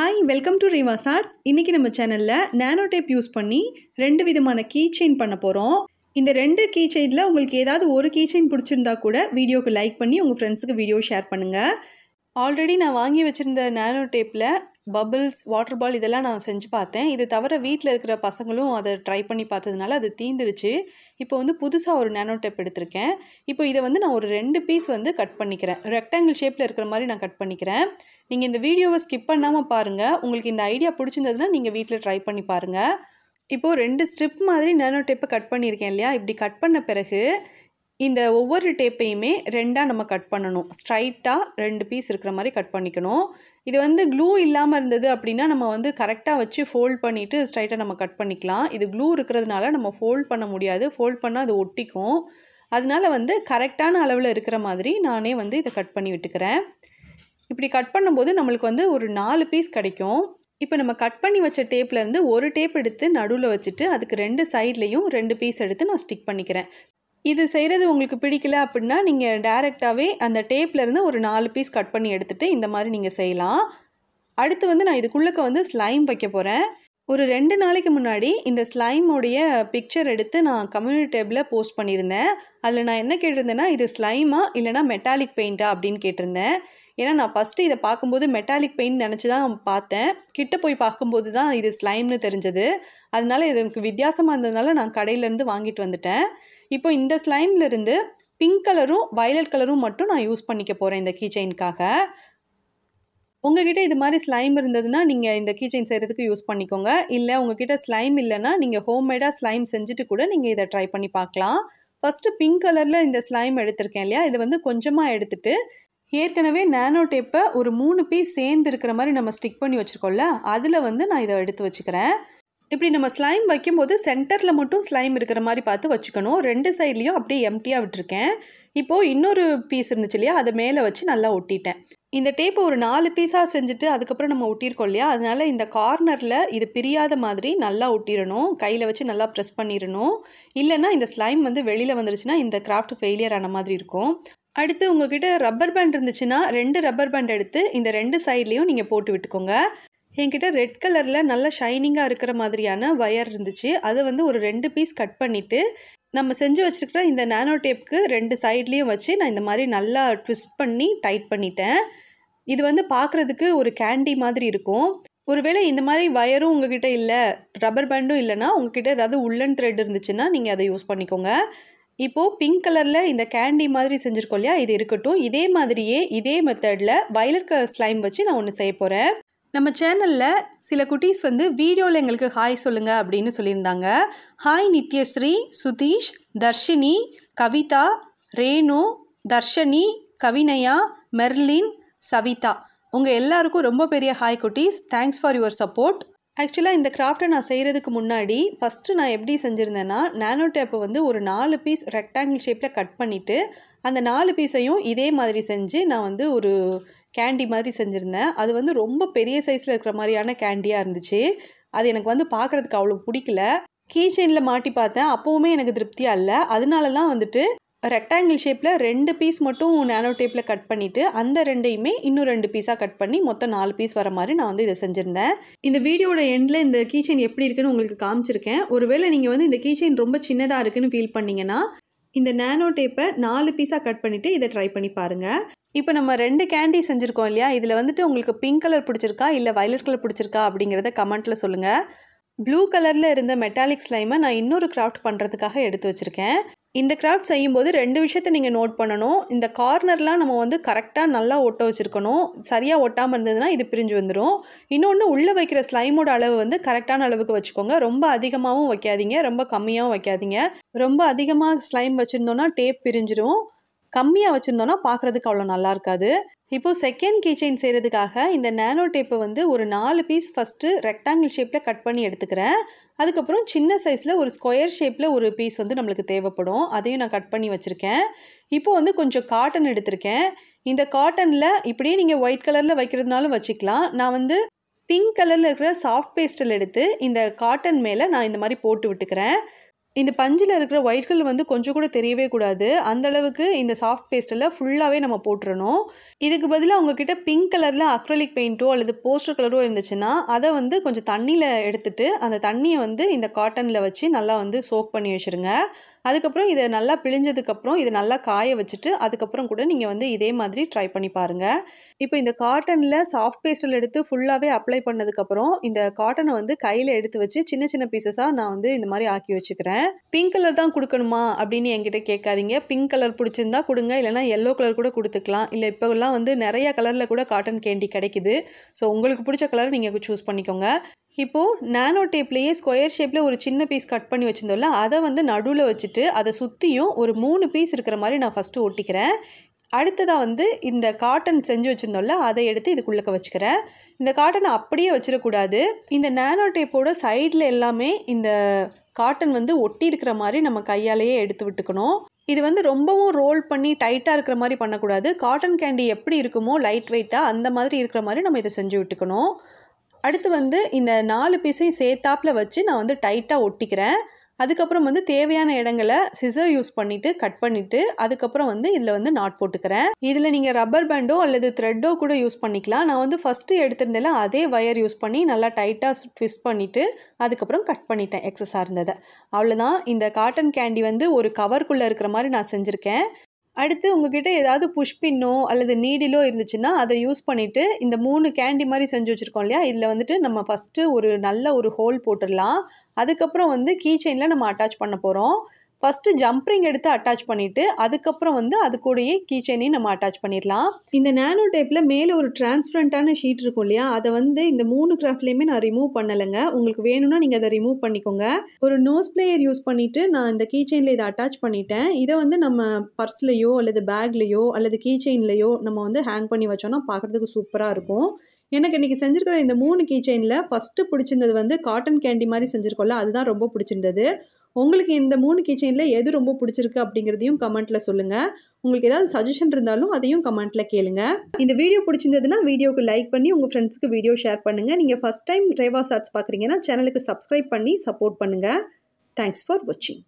Hi welcome to ரீவாஸ் arts. இன்றைக்கி நம்ம சேனலில் நானோ டேப் யூஸ் பண்ணி 2 விதமான கீ செயின் பண்ண போகிறோம். இந்த 2 கீ செயினில் உங்களுக்கு ஏதாவது ஒரு கீ செயின் பிடிச்சிருந்தா கூட வீடியோக்கு லைக் பண்ணி உங்கள் ஃப்ரெண்ட்ஸுக்கு வீடியோ ஷேர் பண்ணுங்கள். ஆல்ரெடி நான் வாங்கி வச்சுருந்த நானோ டேப்பில் பபிள்ஸ், வாட்டர் பால் இதெல்லாம் நான் செஞ்சு பார்த்தேன். இது தவிர வீட்டில் இருக்கிற பசங்களும் அதை ட்ரை பண்ணி பார்த்ததுனால அது தீந்துருச்சு. இப்போ வந்து புதுசாக ஒரு நானோ டேப் எடுத்திருக்கேன். இப்போ இதை வந்து நான் ஒரு 2 பீஸ் வந்து கட் பண்ணிக்கிறேன். ரெக்டாங்கிள் ஷேப்பில் இருக்கிற மாதிரி நான் கட் பண்ணிக்கிறேன். நீங்கள் இந்த வீடியோவை ஸ்கிப் பண்ணாமல் பாருங்கள். உங்களுக்கு இந்த ஐடியா பிடிச்சிருந்ததுன்னா நீங்கள் வீட்டில் ட்ரை பண்ணி பாருங்கள். இப்போது 2 ஸ்ட்ரிப் மாதிரி நானோ டேப்பை கட் பண்ணியிருக்கேன் இல்லையா? இப்படி கட் பண்ண பிறகு இந்த ஒவ்வொரு டேப்பையுமே 2ஆக நம்ம கட் பண்ணணும். ஸ்ட்ரைட்டாக 2 பீஸ் இருக்கிற மாதிரி கட் பண்ணிக்கணும். இது வந்து க்ளூ இல்லாமல் இருந்தது அப்படின்னா நம்ம வந்து கரெக்டாக வச்சு ஃபோல்ட் பண்ணிவிட்டு ஸ்ட்ரைட்டாக நம்ம கட் பண்ணிக்கலாம். இது க்ளூ இருக்கிறதுனால நம்ம ஃபோல்ட் பண்ண முடியாது. ஃபோல்ட் பண்ணால் அது ஒட்டிக்கும். அதனால வந்து கரெக்டான அளவில் இருக்கிற மாதிரி நானே வந்து இதை கட் பண்ணி விட்டுக்கிறேன். இப்படி கட் பண்ணும்போது நம்மளுக்கு வந்து ஒரு 4 பீஸ் கிடைக்கும். இப்போ நம்ம கட் பண்ணி வச்ச டேப்லேருந்து ஒரு டேப் எடுத்து நடுவில் வச்சுட்டு அதுக்கு 2 சைட்லேயும் 2 பீஸ் எடுத்து நான் ஸ்டிக் பண்ணிக்கிறேன். இது செய்கிறது உங்களுக்கு பிடிக்கல அப்படின்னா நீங்கள் டைரெக்டாகவே அந்த டேப்லேருந்து ஒரு 4 பீஸ் கட் பண்ணி எடுத்துகிட்டு இந்த மாதிரி நீங்கள் செய்யலாம். அடுத்து வந்து நான் இதுக்குள்ளே வந்து ஸ்லைம் வைக்க போகிறேன். ஒரு 2 நாளைக்கு முன்னாடி இந்த ஸ்லைமோடைய பிக்சர் எடுத்து நான் கம்யூனிட்டி டேபில் போஸ்ட் பண்ணியிருந்தேன். அதில் நான் என்ன கேட்டிருந்தேன்னா, இது ஸ்லைமா இல்லைனா மெட்டாலிக் பெயிண்டா அப்படின்னு கேட்டிருந்தேன். ஏன்னா நான் ஃபஸ்ட்டு இதை பார்க்கும்போது மெட்டாலிக் பெயிண்ட் நினச்சி தான் பார்த்தேன். கிட்ட போய் பார்க்கும்போது தான் இது ஸ்லைம்னு தெரிஞ்சது. அதனால இது எனக்கு வித்தியாசமாக இருந்ததுனால நான் கடையிலேருந்து வாங்கிட்டு வந்துட்டேன். இப்போ இந்த ஸ்லைம்லேருந்து பிங்க் கலரும் வயலட் கலரும் மட்டும் நான் யூஸ் பண்ணிக்க போகிறேன் இந்த கீ செயினுக்காக. உங்ககிட்ட இது மாதிரி ஸ்லைம் இருந்ததுன்னா நீங்கள் இந்த கீ செயின் செய்கிறதுக்கு யூஸ் பண்ணிக்கோங்க. இல்லை உங்ககிட்ட ஸ்லைம் இல்லைன்னா நீங்கள் ஹோம்மேடாக ஸ்லைம் செஞ்சுட்டு கூட நீங்கள் இதை ட்ரை பண்ணி பார்க்கலாம். ஃபஸ்ட்டு பிங்க் கலரில் இந்த ஸ்லைம் எடுத்திருக்கேன் இல்லையா? இது வந்து கொஞ்சமாக எடுத்துகிட்டு ஏற்கனவே நானோ டேப்பை ஒரு 3 பீஸ் சேர்ந்து இருக்கிற மாதிரி நம்ம ஸ்டிக் பண்ணி வச்சுருக்கோம்ல, அதில் வந்து நான் இதை எடுத்து வச்சுக்கிறேன். இப்படி நம்ம ஸ்லைம் வைக்கும்போது சென்டரில் மட்டும் ஸ்லைம் இருக்கிற மாதிரி பார்த்து வச்சுக்கணும். 2 சைட்லேயும் அப்படியே எம்டியாக விட்டுருக்கேன். இப்போது இன்னொரு பீஸ் இருந்துச்சு இல்லையா? அதை மேலே வச்சு நல்லா ஒட்டிட்டேன். இந்த டேப்பை ஒரு 4 பீஸாக செஞ்சுட்டு அதுக்கப்புறம் நம்ம ஒட்டியிருக்கோம் இல்லையா? அதனால் இந்த கார்னரில் இது பிரியாத மாதிரி நல்லா ஒட்டிடணும். கையில் வச்சு நல்லா ப்ரெஸ் பண்ணிடணும். இல்லைன்னா இந்த ஸ்லைம் வந்து வெளியில் வந்துருச்சுன்னா இந்த கிராஃப்ட் ஃபெயிலியர் ஆன மாதிரி இருக்கும். அடுத்து உங்ககிட்ட ரப்பர் பேண்ட் இருந்துச்சுன்னா 2 ரப்பர் பேண்ட் எடுத்து இந்த 2 சைட்லேயும் நீங்கள் போட்டு விட்டுக்கோங்க. என்கிட்ட ரெட் கலரில் நல்ல ஷைனிங்காக இருக்கிற மாதிரியான வயர் இருந்துச்சு. அதை வந்து ஒரு 2 பீஸ் கட் பண்ணிவிட்டு நம்ம செஞ்சு வச்சுருக்கிற இந்த நானோ டேப்புக்கு 2 சைட்லேயும் வச்சு நான் இந்த மாதிரி நல்லா ட்விஸ்ட் பண்ணி டைட் பண்ணிட்டேன். இது வந்து பார்க்குறதுக்கு ஒரு கேண்டி மாதிரி இருக்கும். ஒருவேளை இந்த மாதிரி வயரும் உங்ககிட்ட இல்லை, ரப்பர் பேண்டும் இல்லைன்னா உங்ககிட்ட ஏதாவது உள்ளன் த்ரெட் இருந்துச்சுன்னா நீங்கள் அதை யூஸ் பண்ணிக்கோங்க. இப்போது பிங்க் கலரில் இந்த கேண்டி மாதிரி செஞ்சுருக்கோம் இல்லையா? இது இருக்கட்டும். இதே மாதிரியே இதே மெத்தடில் வயலட் கலர் ஸ்லைம் வச்சு நான் ஒன்று செய்ய போகிறேன். நம்ம சேனலில் சில குட்டீஸ் வந்து வீடியோவில் எங்களுக்கு ஹாய் சொல்லுங்கள் அப்படின்னு சொல்லியிருந்தாங்க. ஹாய் நித்யஸ்ரீ, சுதீஷ், தர்ஷினி, கவிதா, ரேணு, தர்ஷனி, கவினயா, மெர்லின், சவிதா, உங்கள் எல்லாருக்கும் ரொம்ப பெரிய ஹாய் குட்டீஸ். Thanks for your support. ஆக்சுவலாக இந்த கிராஃப்டை நான் செய்கிறதுக்கு முன்னாடி ஃபஸ்ட்டு நான் எப்படி செஞ்சுருந்தேன்னா, நானோ டேப்பை வந்து ஒரு 4 பீஸ் ரெக்டாங்கிள் ஷேப்பில் கட் பண்ணிவிட்டு அந்த 4 பீஸையும் இதே மாதிரி செஞ்சு நான் வந்து ஒரு கேண்டி மாதிரி செஞ்சுருந்தேன். அது வந்து ரொம்ப பெரிய சைஸில் இருக்கிற மாதிரியான கேண்டியாக இருந்துச்சு. அது எனக்கு வந்து பார்க்குறதுக்கு அவ்வளோ பிடிக்கல. கீ செயினில் மாட்டி பார்த்தேன், அப்போவுமே எனக்கு திருப்தியாக இல்லை. அதனால தான் வந்துட்டு ரெக்டாங்கிள் ஷேப்பில் 2 பீஸ் மட்டும் நானோ டேப்பில் கட் பண்ணிவிட்டு அந்த 2ஐயுமே இன்னும் 2 பீஸாக கட் பண்ணி மொத்தம் 4 பீஸ் வர மாதிரி நான் வந்து இதை செஞ்சுருந்தேன். இந்த வீடியோட எண்டில் இந்த கீ செயின் எப்படி இருக்குன்னு உங்களுக்கு காமிச்சிருக்கேன். ஒருவேளை நீங்கள் வந்து இந்த கீ செயின் ரொம்ப சின்னதாக இருக்குன்னு ஃபீல் பண்ணிங்கன்னா இந்த நானோ டேப்பை 4 பீஸாக கட் பண்ணிவிட்டு இதை ட்ரை பண்ணி பாருங்கள். இப்போ நம்ம 2 கேண்டி செஞ்சுருக்கோம் இல்லையா? இதில் வந்துட்டு உங்களுக்கு பிங்க் கலர் பிடிச்சிருக்கா இல்லை வயலட் கலர் பிடிச்சிருக்கா அப்படிங்கிறத கமெண்ட்டில் சொல்லுங்கள். ப்ளூ கலரில் இருந்த மெட்டாலிக் ஸ்லைமை நான் இன்னொரு கிராஃப்ட் பண்ணுறதுக்காக எடுத்து வச்சுருக்கேன். இந்த கிராஃப்ட் செய்யும்போது 2 விஷயத்தை நீங்கள் நோட் பண்ணணும். இந்த கார்னர்லாம் நம்ம வந்து கரெக்டாக நல்லா ஒட்ட வச்சுருக்கணும். சரியாக ஒட்டாமல் இருந்ததுன்னா இது பிரிஞ்சு வந்துடும். இன்னொன்று, உள்ளே வைக்கிற ஸ்லைமோட அளவு வந்து கரெக்டான அளவுக்கு வச்சுக்கோங்க. ரொம்ப அதிகமாகவும் வைக்காதீங்க, ரொம்ப கம்மியாகவும் வைக்காதீங்க. ரொம்ப அதிகமாக ஸ்லைம் வச்சுருந்தோன்னா டேப் பிரிஞ்சிடும். கம்மியாக வச்சுருந்தோன்னா பார்க்குறதுக்கு அவ்வளோ நல்லா இருக்காது. இப்போது செகண்ட் கீ செயின் செய்கிறதுக்காக இந்த நானோ டேப்பை வந்து ஒரு 4 பீஸ் ஃபஸ்ட்டு ரெக்டாங்கிள் ஷேப்பில் கட் பண்ணி எடுத்துக்கிறேன். அதுக்கப்புறம் சின்ன சைஸில் ஒரு ஸ்கொயர் ஷேப்பில் ஒரு பீஸ் வந்து நம்மளுக்கு தேவைப்படும். அதையும் நான் கட் பண்ணி வச்சுருக்கேன். இப்போது வந்து கொஞ்சம் காட்டன் எடுத்திருக்கேன். இந்த காட்டனில் இப்படியே நீங்கள் ஒயிட் கலரில் வைக்கிறதுனாலும் வச்சுக்கலாம். நான் வந்து பிங்க் கலரில் இருக்கிற சாஃப்ட் பேஸ்டல் எடுத்து இந்த காட்டன் மேலே நான் இந்த மாதிரி போட்டு விட்டுக்கிறேன். இந்த பஞ்சில் இருக்கிற ஒயிட் கலர் வந்து கொஞ்சம் கூட தெரியவே கூடாது. அந்த அளவுக்கு இந்த சாஃப்ட் பேஸ்ட்டில் ஃபுல்லாகவே நம்ம போட்டுறணும். இதுக்கு பதிலாக உங்ககிட்ட பிங்க் கலரில் அக்ரிலிக் பெயிண்ட்டோ அல்லது போஸ்டர் கலரோ இருந்துச்சுன்னா அதை வந்து கொஞ்சம் தண்ணியில் எடுத்துட்டு அந்த தண்ணியை வந்து இந்த காட்டனில் வச்சு நல்லா வந்து சோக் பண்ணி வச்சுருங்க. அதுக்கப்புறம் இதை நல்லா பிழிஞ்சதுக்கப்புறம் இதை நல்லா காய வச்சுட்டு அதுக்கப்புறம் கூட நீங்கள் வந்து இதே மாதிரி ட்ரை பண்ணி பாருங்கள். இப்போ இந்த காட்டனில் சாஃப்ட் பேஸ்டில் எடுத்து ஃபுல்லாகவே அப்ளை பண்ணதுக்கப்புறம் இந்த காட்டனை வந்து கையில் எடுத்து வச்சு சின்ன சின்ன பீசஸாக நான் வந்து இந்த மாதிரி ஆக்கி வச்சுக்கிறேன். பிங்க் கலர் தான் கொடுக்கணுமா அப்படின்னு என்கிட்ட கேட்காதீங்க. பிங்க் கலர் பிடிச்சிருந்தா கொடுங்க, இல்லைனா எல்லோ கலர் கூட கொடுத்துக்கலாம். இல்லை இப்போலாம் வந்து நிறைய கலரில் கூட காட்டன் கேண்டி கிடைக்குது. ஸோ உங்களுக்கு பிடிச்ச கலர் நீங்கள் சூஸ் பண்ணிக்கோங்க. இப்போது நானோ டேப்லேயே ஸ்கொயர் ஷேப்பில் ஒரு சின்ன பீஸ் கட் பண்ணி வச்சுருந்தோம்ல அதை வந்து நடுவில் வச்சுட்டு அதை சுற்றியும் ஒரு 3 பீஸ் இருக்கிற மாதிரி நான் ஃபஸ்ட்டு ஒட்டிக்கிறேன். அடுத்ததாக வந்து இந்த காட்டன் செஞ்சு வச்சுருந்தோம்ல அதை எடுத்து இதுக்குள்ளே வச்சுக்கிறேன். இந்த காட்டனை அப்படியே வச்சிடக்கூடாது. இந்த நானோ டேப்போட சைடில் எல்லாமே இந்த காட்டன் வந்து ஒட்டி இருக்கிற மாதிரி நம்ம கையாலேயே எடுத்து விட்டுக்கணும். இது வந்து ரொம்பவும் ரோல் பண்ணி டைட்டாக இருக்கிற மாதிரி பண்ணக்கூடாது. காட்டன் கேண்டி எப்படி இருக்குமோ லைட் வெயிட்டாக அந்த மாதிரி இருக்கிற மாதிரி நம்ம இதை செஞ்சு விட்டுக்கணும். அடுத்து வந்து இந்த 4 பீஸையும் சேர்த்தாப்பில் வச்சு நான் வந்து டைட்டாக ஒட்டிக்கிறேன். அதுக்கப்புறம் வந்து தேவையான இடங்களை சிசர் யூஸ் பண்ணிவிட்டு கட் பண்ணிவிட்டு அதுக்கப்புறம் வந்து இதில் வந்து நாட் போட்டுக்கிறேன். இதில் நீங்கள் ரப்பர் பேண்டோ அல்லது த்ரெட்டோ கூட யூஸ் பண்ணிக்கலாம். நான் வந்து ஃபஸ்ட்டு எடுத்திருந்தேன் அதே வயர் யூஸ் பண்ணி நல்லா டைட்டாக ட்விஸ்ட் பண்ணிவிட்டு அதுக்கப்புறம் கட் பண்ணிட்டேன் எக்ஸஸாக இருந்ததை. அவ்வளோதான். இந்த காட்டன் கேண்டி வந்து ஒரு கவருக்குள்ளே இருக்கிற மாதிரி நான் செஞ்சுருக்கேன். அடுத்து உங்ககிட்ட ஏதாவது புஷ் பின்னோ அல்லது நீடிலோ இருந்துச்சுன்னா அதை யூஸ் பண்ணிவிட்டு இந்த 3 கேண்டி மாதிரி செஞ்சு வச்சுருக்கோம் இல்லையா, இதில் வந்துட்டு நம்ம ஃபஸ்ட்டு ஒரு நல்ல ஒரு ஹோல் போட்டுடலாம். அதுக்கப்புறம் வந்து கீ செயினில் நம்ம அட்டாச் பண்ண போகிறோம். ஃபஸ்ட்டு ஜம்ப்ரிங் எடுத்து அட்டாச் பண்ணிவிட்டு அதுக்கப்புறம் வந்து அது கூடயே கீ செயினையும் நம்ம அட்டாச் பண்ணிடலாம். இந்த நானோ டேப்பில் மேலே ஒரு டிரான்ஸ்பரண்ட்டான ஷீட் இருக்கும் இல்லையா, அதை வந்து இந்த 3 கிராஃப்ட்லேயுமே நான் ரிமூவ் பண்ணலைங்க. உங்களுக்கு வேணும்னா நீங்கள் அதை ரிமூவ் பண்ணிக்கோங்க. ஒரு நோஸ் பிளேயர் யூஸ் பண்ணிவிட்டு நான் இந்த கீ செயினில் இதை அட்டாச் பண்ணிட்டேன். இதை வந்து நம்ம பர்ஸ்லையோ அல்லது பேக்லேயோ அல்லது கீ செயின்லையோ நம்ம வந்து ஹேங் பண்ணி வச்சோன்னா பார்க்குறதுக்கு சூப்பராக இருக்கும். எனக்கு இன்றைக்கி செஞ்சுருக்கிற இந்த 3 கீ செயினில் ஃபஸ்ட்டு பிடிச்சிருந்தது வந்து காட்டன் கேண்டி மாதிரி செஞ்சுருக்கோம்ல, அதுதான் ரொம்ப பிடிச்சிருந்தது. உங்களுக்கு இந்த 3 கீ செயினில் எது ரொம்ப பிடிச்சிருக்கு அப்படிங்கிறதையும் கமெண்ட்டில் சொல்லுங்கள். உங்களுக்கு ஏதாவது சஜஷன் இருந்தாலும் அதையும் கமெண்ட்டில் கேளுங்க. இந்த வீடியோ பிடிச்சிருந்ததுன்னா வீடியோக்கு லைக் பண்ணி உங்கள் ஃப்ரெண்ட்ஸுக்கு வீடியோ ஷேர் பண்ணுங்கள். நீங்கள் ஃபஸ்ட் டைம் ரேவாஸ் ஆர்ட்ஸ் பார்க்குறீங்கன்னா சேனலுக்கு சப்ஸ்கிரைப் பண்ணி சப்போர்ட் பண்ணுங்கள். தேங்க்ஸ் ஃபார் வாட்சிங்.